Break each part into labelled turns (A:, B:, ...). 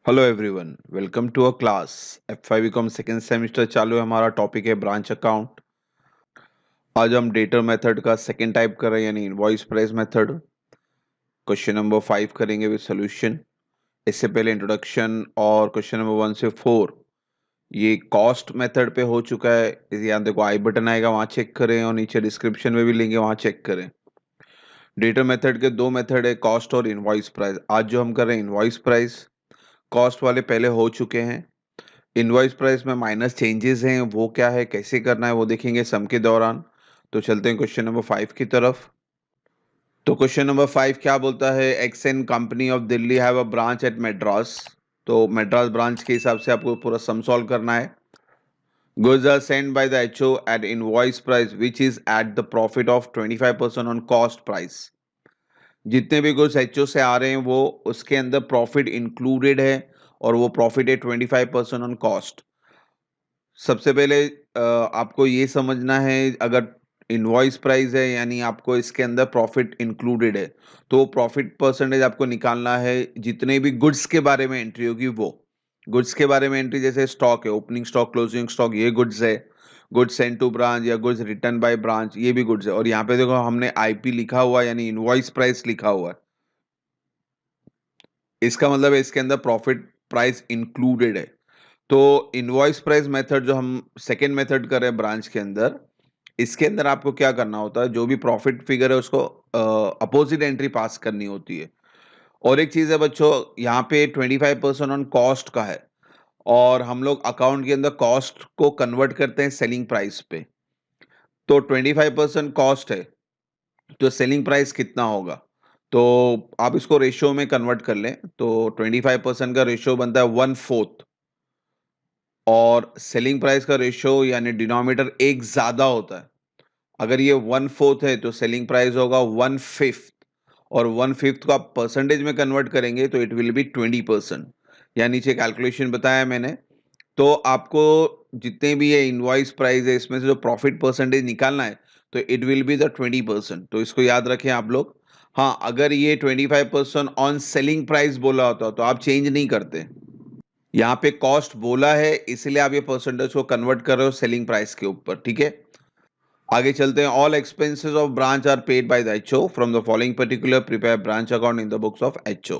A: Hello everyone, welcome to a class. F5 BCom second semester चालू है। हमारा topic है ब्रांच अकाउंट। आज हम डेटर मेथड का सेकेंड टाइप कर रहे हैं, यानी invoice price method. Question number 5 करेंगे विद सॉल्यूशन। इससे पहले इंट्रोडक्शन और क्वेश्चन नंबर 1 से 4 ये कॉस्ट मेथड पे हो चुका है। इस यहाँ देखो आई बटन आएगा, वहाँ चेक करें, और नीचे डिस्क्रिप्शन में भी लिंक है, वहाँ चेक करें। डेटर मेथड के दो मेथड है, कॉस्ट और इनवॉइस प्राइस। आज जो हम कर रहे हैं इनवॉइस प्राइस, कॉस्ट वाले पहले हो चुके हैं। इनवॉइस प्राइस में माइनस चेंजेस हैं, वो क्या है, कैसे करना है, वो देखेंगे सम के दौरान। तो चलते हैं क्वेश्चन नंबर 5 की तरफ। तो क्वेश्चन नंबर 5 क्या बोलता है, action company of Delhi have a branch at Madras. तो मेड्रास ब्रांच के हिसाब से आपको पूरा सम सॉल्व करना है। Goods are send by the HO at invoice price which is at the profit of 25% on cost price. जितने भी गुड्स एचओ से आ रहे हैं वो उसके अंदर प्रॉफिट इंक्लूडेड है, और वो प्रॉफिट है 25% ऑन कॉस्ट। सबसे पहले आपको ये समझना है, अगर इनवॉइस प्राइस है यानी आपको इसके अंदर प्रॉफिट इंक्लूडेड है, तो प्रॉफिट परसेंटेज आपको निकालना है। जितने भी गुड्स के बारे में एंट्री होगी वो गुड्स के बारे में एंट्री, जैसे स्टॉक है, ओपनिंग स्टॉक, क्लोजिंग स्टॉक, ये गुड्स है। गुड्स सेंड टू ब्रांच या गुड्स रिटर्न बाय ब्रांच, ये भी गुड्स है। और यहाँ पे देखो हमने आईपी लिखा हुआ है, यानी इनवॉइस प्राइस लिखा हुआ है। इसका मतलब है इसके अंदर प्रॉफिट प्राइस इंक्लूडेड है। तो इनवॉइस प्राइस मेथड जो हम सेकेंड मेथड कर रहे हैं ब्रांच के अंदर, इसके अंदर आपको क्या करना होता है, जो भी प्रॉफिट फिगर है उसको अपोजिट एंट्री पास करनी होती है। और एक चीज है बच्चों, यहाँ पे 25% ऑन कॉस्ट का है, और हम लोग अकाउंट के अंदर कॉस्ट को कन्वर्ट करते हैं सेलिंग प्राइस पे। तो 25% कॉस्ट है, तो सेलिंग प्राइस कितना होगा। तो आप इसको रेशियो में कन्वर्ट कर लें, तो 25% का रेशियो बनता है 1/4, और सेलिंग प्राइस का रेशियो यानी डिनोमिनेटर एक ज्यादा होता है। अगर ये 1/4 है तो सेलिंग प्राइस होगा 1/5, और 1/5 को आप परसेंटेज में कन्वर्ट करेंगे तो इट विल बी 20%। या नीचे कैलकुलेशन बताया मैंने। तो आपको जितने भी ये इनवॉइस प्राइस है इसमें से जो प्रॉफिट परसेंटेज निकालना है, तो इट विल बी द 20%। तो इसको याद रखें आप लोग। हाँ, अगर ये 25% ऑन सेलिंग प्राइस बोला होता तो आप चेंज नहीं करते। यहाँ पे कॉस्ट बोला है, इसलिए आप ये परसेंटेज को कन्वर्ट कर रहे हो सेलिंग प्राइस के ऊपर, ठीक है। आगे चलते हैं। All expenses of branch are paid by the HO from the following particular prepare branch account in the books of HO.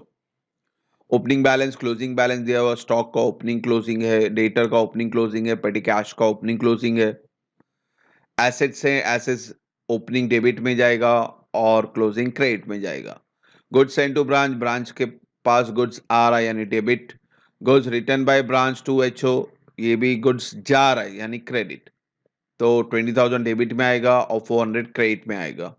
A: Opening balance, closing balance दिया हुआ, स्टॉक का ओपनिंग क्लोजिंग है, डेटर का ओपनिंग क्लोजिंग है, petty cash का opening closing है। Assets है, assets opening debit में जाएगा और क्लोजिंग क्रेडिट में जाएगा। Goods send to branch, branch के पास गुड्स आ रहा है यानी debit. Goods return by branch to HO, ये भी गुड्स जा रहा है यानी क्रेडिट। तो 20,000 डेबिट में आएगा और 400 क्रेडिट में आएगा।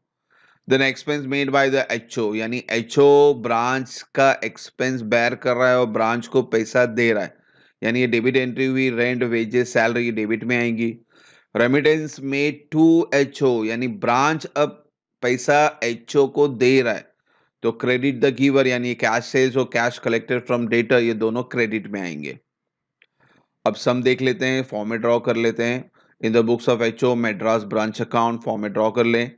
A: Then expense made by the HO, यानी एचओ ब्रांच का एक्सपेंस बेयर कर रहा है और ब्रांच को पैसा दे रहा है, यानी ये डेबिट एंट्री हुई। रेंट, वेजेस, सैलरी डेबिट में आएंगी। रेमिटेंस मेड टू एचओ, यानी ब्रांच अब पैसा एचओ को दे रहा है, तो क्रेडिट द गिवर, यानी कैश सेल्स और कैश कलेक्टेड फ्रॉम डेटर, ये दोनों क्रेडिट में आएंगे। अब सम देख लेते हैं, फॉर्मेट ड्रॉ कर लेते हैं। In the books of HO Madras branch account, format draw कर लें।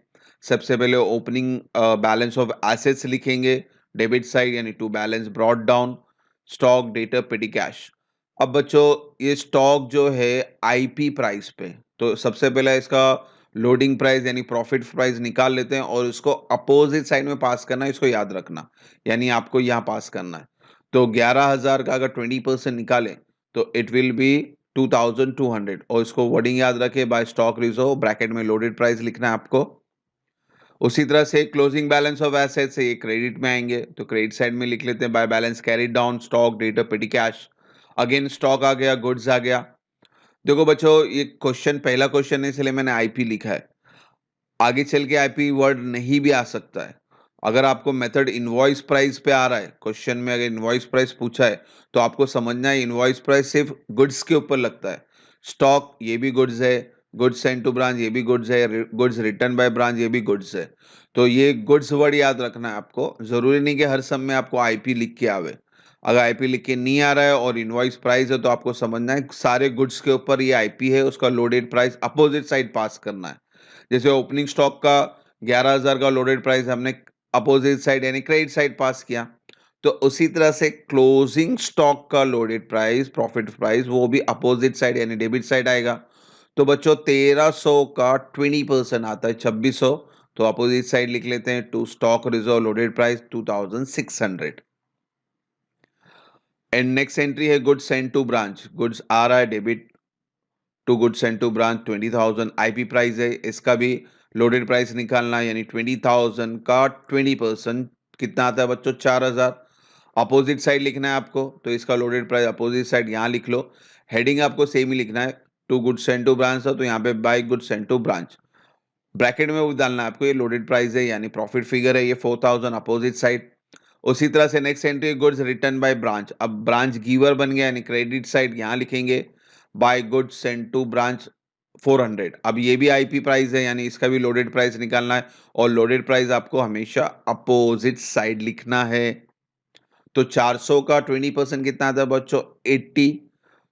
A: सबसे पहले ओपनिंग बैलेंस ऑफ एसेट्स लिखेंगे, डेबिट साइड यानी to balance brought down. Stock, debtor, petty cash. अब बच्चों ये स्टॉक जो है आईपी प्राइस पे, तो सबसे पहले इसका लोडिंग प्राइस यानी प्रॉफिट प्राइस निकाल लेते हैं, और इसको अपोजिट साइड में पास करना है, इसको याद रखना। यानी आपको यहाँ पास करना है। तो 11,000 का अगर 20% निकालें तो इट विल बी 2,200, और इसको वर्डिंग याद रखें, बाय स्टॉक रिजर्व, ब्रैकेट में लोडेड प्राइस लिखना है आपको। उसी तरह से क्लोजिंग बैलेंस ऑफ एसेट्स से ये क्रेडिट में आएंगे, तो क्रेडिट साइड में लिख लेते हैं by balance carried down, stock, debtor, petty cash. Again stock आ गया, गुड्स आ गया। देखो बच्चों ये क्वेश्चन पहला क्वेश्चन है, इसलिए मैंने आईपी लिखा है। आगे चल के आईपी वर्ड नहीं भी आ सकता है। अगर आपको मेथड इनवॉइस प्राइस पे आ रहा है, क्वेश्चन में अगर इनवॉइस प्राइस पूछा है, तो आपको समझना है इनवॉइस प्राइस सिर्फ गुड्स के ऊपर लगता है। स्टॉक ये भी गुड्स है, गुड्स सेंड टू ब्रांच ये भी गुड्स है, गुड्स रिटर्न बाय ब्रांच ये भी गुड्स है। तो ये गुड्स वर्ड याद रखना है आपको। जरूरी नहीं कि हर सम में आपको आईपी लिख के आवे। अगर आईपी लिख के नहीं आ रहा है और इनवॉइस प्राइस है, तो आपको समझना है सारे गुड्स के ऊपर ये आईपी है, उसका लोडेड प्राइस अपोजिट साइड पास करना है। जैसे ओपनिंग स्टॉक का 11,000 का लोडेड प्राइस हमने अपोजिट साइड यानी क्रेडिट साइड पास किया, तो उसी तरह से क्लोजिंग स्टॉक का लोडेड प्राइस, प्रॉफिट प्राइस, वो भी अपोजिट साइड यानी डेबिट साइड आएगा। तो बच्चों 1300 का 20% आता है 2600, तो अपोजिट साइड लिख लेते हैं to stock reserve loaded price 2600। And next entry है goods send to branch, goods आ रहा है debit to goods send to branch 20,000 IP price है, इसका भी लोडेड प्राइस निकालना है, यानी 20,000 का 20% कितना आता है बच्चों 4,000। अपोजिट साइड लिखना है आपको, तो इसका लोडेड प्राइस अपोजिट साइड यहाँ लिख लो। हेडिंग आपको सेम ही लिखना है, to goods send to branch था तो यहाँ पे by goods send to branch, bracket में वो डालना है आपको, ये लोडेड प्राइस है यानी प्रॉफिट फिगर है, ये 4,000 अपोजिट साइड। उसी तरह से next entry goods return by branch, अब ब्रांच गिवर बन गया यानी क्रेडिट साइड यहाँ लिखेंगे, by goods send to branch 400। अब ये भी आईपी प्राइस है यानी इसका भी लोडेड प्राइस निकालना है, और लोडेड प्राइस आपको हमेशा अपोजिट साइड लिखना है। तो 400 का 20% कितना आता है बच्चों 80,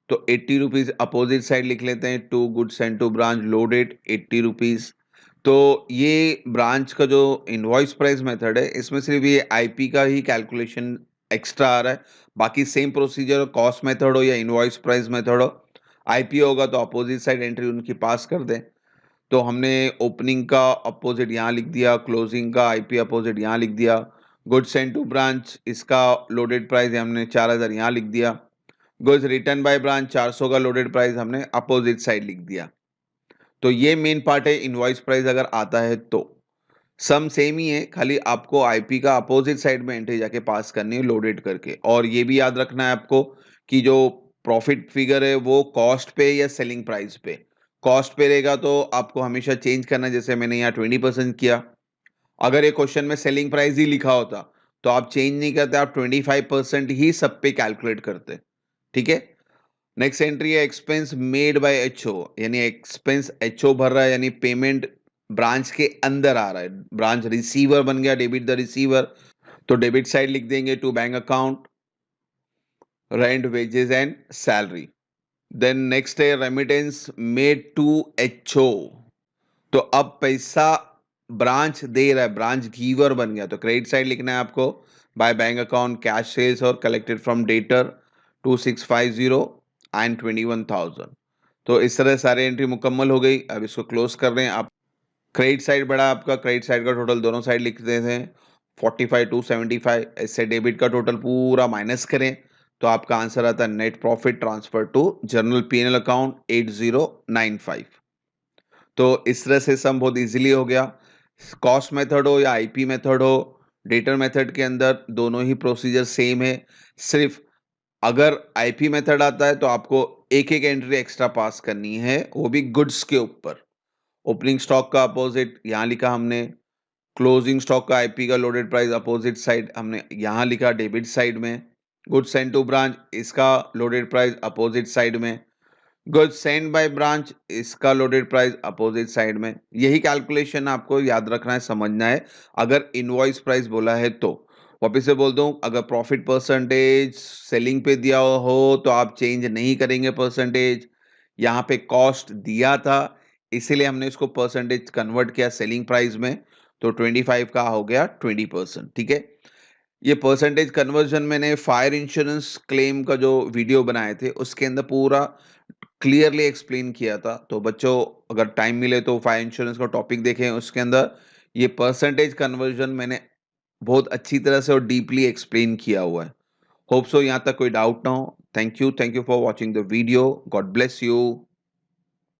A: तो 80 रुपीज अपोजिट साइड लिख लेते हैं, to goods send to branch loaded 80 rupees. तो ये ब्रांच का जो इनवॉइस प्राइस मेथड है, इसमें सिर्फ ये आईपी का ही कैलकुलेशन एक्स्ट्रा आ रहा है, बाकी सेम प्रोसीजर, कॉस्ट मेथड हो या इनवॉइस प्राइस मेथड हो, आईपी होगा तो अपोजिट साइड एंट्री उनकी पास कर दें। तो हमने ओपनिंग का अपोजिट यहाँ लिख दिया, क्लोजिंग का आईपी अपोजिट यहाँ लिख दिया, गुड्स सेंड टू ब्रांच इसका लोडेड प्राइस हमने 4,000 यहाँ लिख दिया, गुड्स रिटर्न बाय ब्रांच 400 का लोडेड प्राइस हमने अपोजिट साइड लिख दिया। तो ये मेन पार्ट है इनवॉइस प्राइस अगर आता है तो सम सेम ही है, खाली आपको आईपी का अपोजिट साइड में एंट्री जाके पास करनी है लोडेड करके। और ये भी याद रखना है आपको कि जो प्रॉफिट फिगर है वो कॉस्ट पे या सेलिंग प्राइस पे, कॉस्ट पे रहेगा तो आपको हमेशा चेंज करना है, जैसे मैंने यहाँ 20% किया। अगर ये क्वेश्चन में सेलिंग प्राइस ही लिखा होता तो आप चेंज नहीं करते, आप 25% ही सब पे कैलकुलेट करते। ठीक है। नेक्स्ट एंट्री है एक्सपेंस मेड बाय एचओ, यानी एक्सपेंस एचओ भर रहा है यानी पेमेंट ब्रांच के अंदर आ रहा है, ब्रांच रिसीवर बन गया, डेबिट द रिसीवर, तो डेबिट साइड लिख देंगे to bank account rent wages and salary. Then next है रेमिटेंस मेड टू एचओ, तो अब पैसा ब्रांच दे रहा है, ब्रांच गिवर बन गया, तो क्रेडिट साइड लिखना है आपको, by bank account cash sales और कलेक्टेड फ्रॉम डेटर 2650 एंड 21,000। तो इस तरह सारे एंट्री मुकम्मल हो गई। अब इसको क्लोज कर रहे हैं आप। क्रेडिट साइड बढ़ा आपका, क्रेडिट साइड का टोटल दोनों साइड लिख देते हैं 45,275, इससे डेबिट का टोटल पूरा माइनस करें तो आपका आंसर आता है net profit transfer to general PNL account 8095। तो इस तरह से सम बहुत इजीली हो गया। कॉस्ट मेथड हो या आईपी मेथड हो, डेटर मेथड के अंदर दोनों ही प्रोसीजर सेम है, सिर्फ अगर आईपी मेथड आता है तो आपको एक एक एंट्री एक्स्ट्रा पास करनी है, वो भी गुड्स के ऊपर। ओपनिंग स्टॉक का अपोजिट यहाँ लिखा हमने, क्लोजिंग स्टॉक का आईपी का लोडेड प्राइस अपोजिट साइड हमने यहाँ लिखा डेबिट साइड में, गुड्स सेंड टू ब्रांच इसका लोडेड प्राइस अपोजिट साइड में, गुड्स सेंड बाय ब्रांच इसका लोडेड प्राइस अपोजिट साइड में। यही कैलकुलेशन आपको याद रखना है, समझना है। अगर इनवॉइस प्राइस बोला है तो वापिस से बोल दूं, अगर प्रॉफिट परसेंटेज सेलिंग पे दिया हो तो आप चेंज नहीं करेंगे परसेंटेज, यहाँ पे कॉस्ट दिया था इसीलिए हमने इसको परसेंटेज कन्वर्ट किया सेलिंग प्राइस में, तो 25 का हो गया 20%। ठीक है। ये परसेंटेज कन्वर्जन मैंने फायर इंश्योरेंस क्लेम का जो वीडियो बनाए थे उसके अंदर पूरा क्लियरली एक्सप्लेन किया था, तो बच्चों अगर टाइम मिले तो फायर इंश्योरेंस का टॉपिक देखें, उसके अंदर ये परसेंटेज कन्वर्जन मैंने बहुत अच्छी तरह से और डीपली एक्सप्लेन किया हुआ है। होप सो यहाँ तक कोई डाउट ना हो। Thank you for watching the video. God bless you.